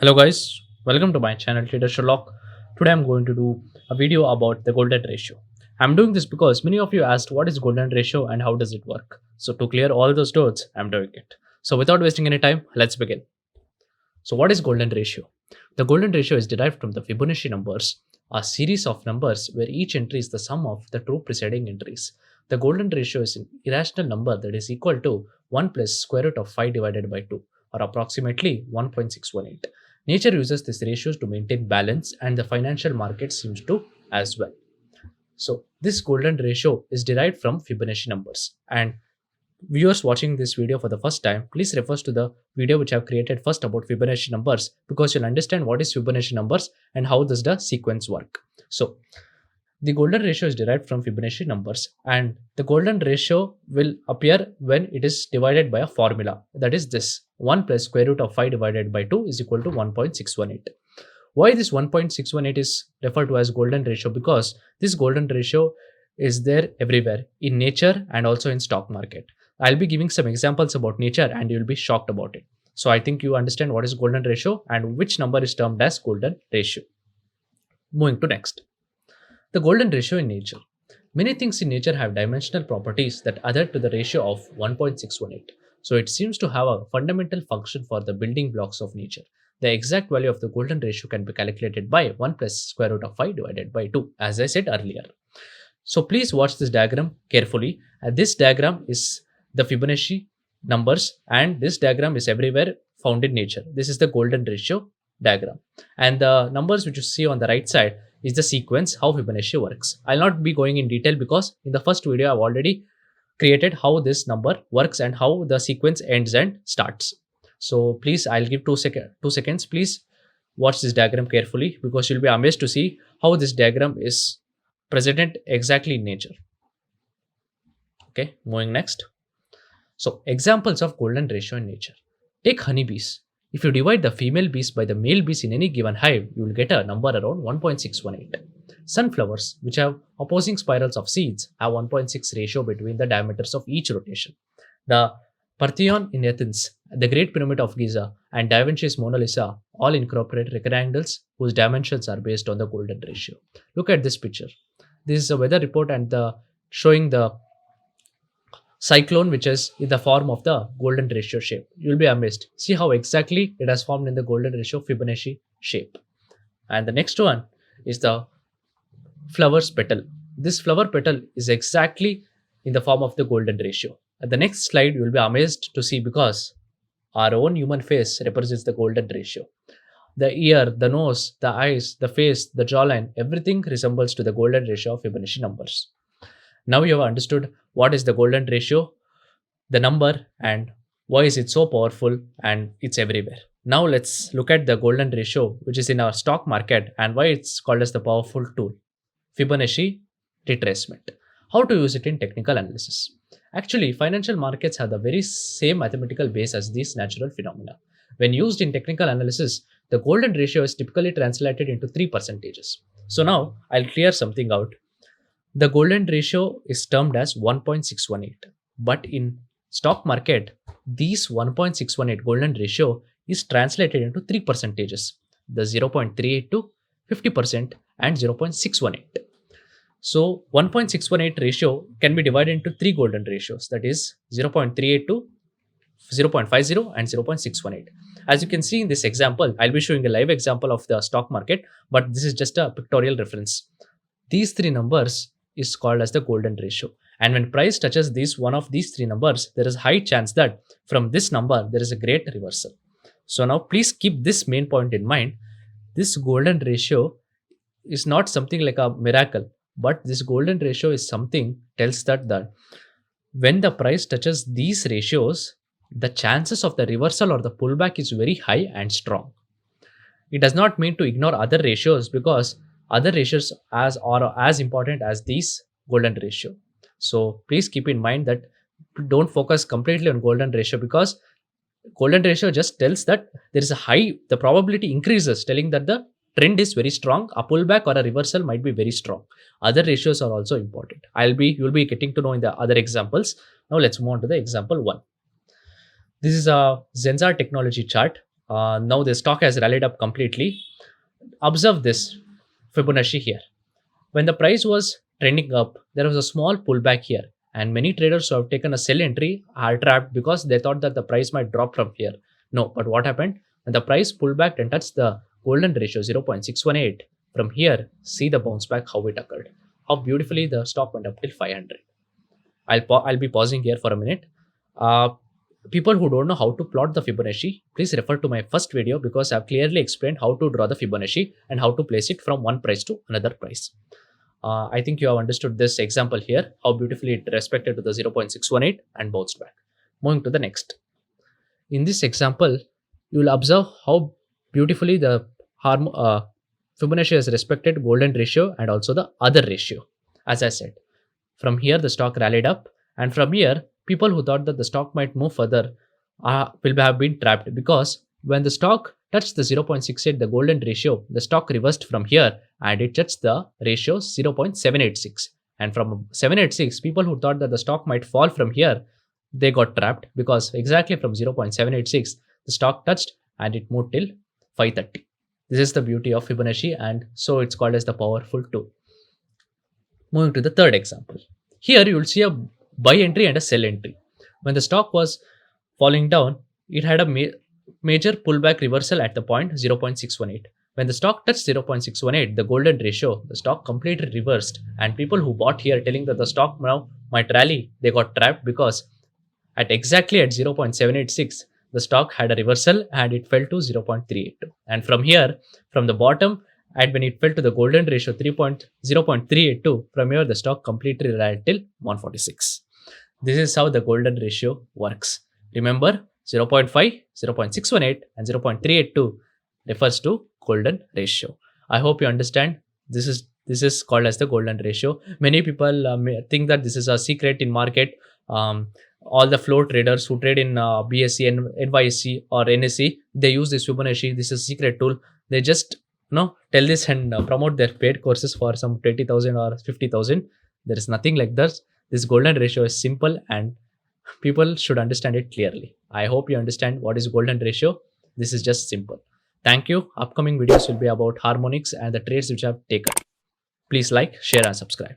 Hello guys, welcome to my channel Trader Sherlock. Today I'm going to do a video about the golden ratio. I'm doing this because many of you asked what is golden ratio and how does it work. So to clear all those doubts, I'm doing it. So without wasting any time, let's begin. So what is golden ratio? The golden ratio is derived from the Fibonacci numbers, a series of numbers where each entry is the sum of the two preceding entries. The golden ratio is an irrational number that is equal to 1 plus square root of 5 divided by 2 or approximately 1.618. Nature uses these ratios to maintain balance and the financial market seems to as well. So this golden ratio is derived from Fibonacci numbers, and viewers watching this video for the first time, please refer to the video which I have created first about Fibonacci numbers because you'll understand what is Fibonacci numbers and how does the sequence work. So the golden ratio is derived from Fibonacci numbers, and the golden ratio will appear when it is divided by a formula, that is this 1 plus square root of 5 divided by 2 is equal to 1.618. Why this 1.618 is referred to as golden ratio? Because this golden ratio is there everywhere in nature and also in stock market. I'll be giving some examples about nature and you'll be shocked about it. So I think you understand what is golden ratio and which number is termed as golden ratio. Moving to next. The golden ratio in nature. Many things in nature have dimensional properties that adhere to the ratio of 1.618. So it seems to have a fundamental function for the building blocks of nature. The exact value of the golden ratio can be calculated by 1 plus square root of 5 divided by 2, as I said earlier. So please watch this diagram carefully. This diagram is the Fibonacci numbers, and this diagram is everywhere found in nature. This is the golden ratio diagram. And the numbers which you see on the right side is the sequence how Fibonacci works. I'll not be going in detail because in the first video I've already created how this number works and how the sequence ends and starts. So please, I'll give 2 seconds. Please watch this diagram carefully because you'll be amazed to see how this diagram is presented exactly in nature. Okay, moving next. So examples of golden ratio in nature. Take honeybees. If you divide the female bees by the male bees in any given hive, you will get a number around 1.618. Sunflowers, which have opposing spirals of seeds, have 1.6 ratio between the diameters of each rotation. The Parthenon in Athens, the Great Pyramid of Giza, and Da Vinci's Mona Lisa all incorporate rectangles whose dimensions are based on the golden ratio. Look at this picture. This is a weather report and showing the cyclone which is in the form of the golden ratio shape. You'll be amazed. See how exactly it has formed in the golden ratio Fibonacci shape. And the next one is the flower's petal. This flower petal is exactly in the form of the golden ratio. At the next slide, you will be amazed to see because our own human face represents the golden ratio. The ear, the nose, the eyes, the face, the jawline, everything resembles to the golden ratio of Fibonacci numbers. Now you have understood what is the golden ratio, the number, and why is it so powerful and it's everywhere. Now let's look at the golden ratio which is in our stock market and why it's called as the powerful tool. Fibonacci retracement. How to use it in technical analysis. Actually, financial markets have the very same mathematical base as these natural phenomena. When used in technical analysis, the golden ratio is typically translated into 3 percentages. So now I'll clear something out. The golden ratio is termed as 1.618, but in stock market, these 1.618 golden ratio is translated into 3 percentages, the 0.382, 50% and 0.618. So 1.618 ratio can be divided into 3 golden ratios, that is 0.382, 0.50 and 0.618. As you can see in this example, I'll be showing a live example of the stock market, but this is just a pictorial reference. These 3 numbers is called as the golden ratio, and when price touches one of these 3 numbers, there is a high chance that from this number there is a great reversal. So now please keep this main point in mind. This golden ratio is not something like a miracle, but this golden ratio is something tells that when the price touches these ratios, the chances of the reversal or the pullback is very high and strong. It does not mean to ignore other ratios because other ratios are as important as these golden ratio. So please keep in mind that don't focus completely on golden ratio because golden ratio just tells that there is a high, the probability increases telling that the trend is very strong, a pullback or a reversal might be very strong. Other ratios are also important. You'll be getting to know in the other examples. Now let's move on to the example 1. This is a Zensar technology chart. Now the stock has rallied up completely. Observe this Fibonacci here. When the price was trending up, there was a small pullback here, and many traders who have taken a sell entry are trapped because they thought that the price might drop from here. No, but what happened? When the price pulled back and touched the golden ratio 0.618, from here, see the bounce back how it occurred. How beautifully the stock went up till 500. I'll be pausing here for a minute. Uh, People who don't know how to plot the Fibonacci, please refer to my first video because I've clearly explained how to draw the Fibonacci and how to place it from one price to another price. I think you have understood this example here, how beautifully it respected to the 0.618 and bounced back. Moving to the next. In this example, you will observe how beautifully the Fibonacci has respected golden ratio and also the other ratio. As I said, from here the stock rallied up, and from here people who thought that the stock might move further will have been trapped because when the stock touched the 0.68, the golden ratio, the stock reversed from here and it touched the ratio 0.786. And from 786, people who thought that the stock might fall from here, they got trapped because exactly from 0.786, the stock touched and it moved till 530. This is the beauty of Fibonacci, and so it's called as the powerful tool. Moving to the third example. Here you will see a buy entry and a sell entry. When the stock was falling down, it had a major pullback reversal at the point 0.618. When the stock touched 0.618, the golden ratio, the stock completely reversed, and people who bought here telling that the stock now might rally, they got trapped because at exactly at 0.786, the stock had a reversal and it fell to 0.382. And from here, from the bottom, and when it fell to the golden ratio 0.382, from here the stock completely rallied till 146. This is how the golden ratio works. Remember, 0.5, 0.618 and 0.382 refers to golden ratio. I hope you understand. This is called as the golden ratio. Many people may think that this is a secret in market. All the floor traders who trade in BSE, NYSE or NSE, they use this Fibonacci. This is a secret tool. They just tell this and promote their paid courses for some 20,000 or 50,000. There is nothing like that. This golden ratio is simple and people should understand it clearly. I hope you understand what is golden ratio. This is just simple. Thank you. Upcoming videos will be about harmonics and the trades which I have taken. Please like, share and subscribe.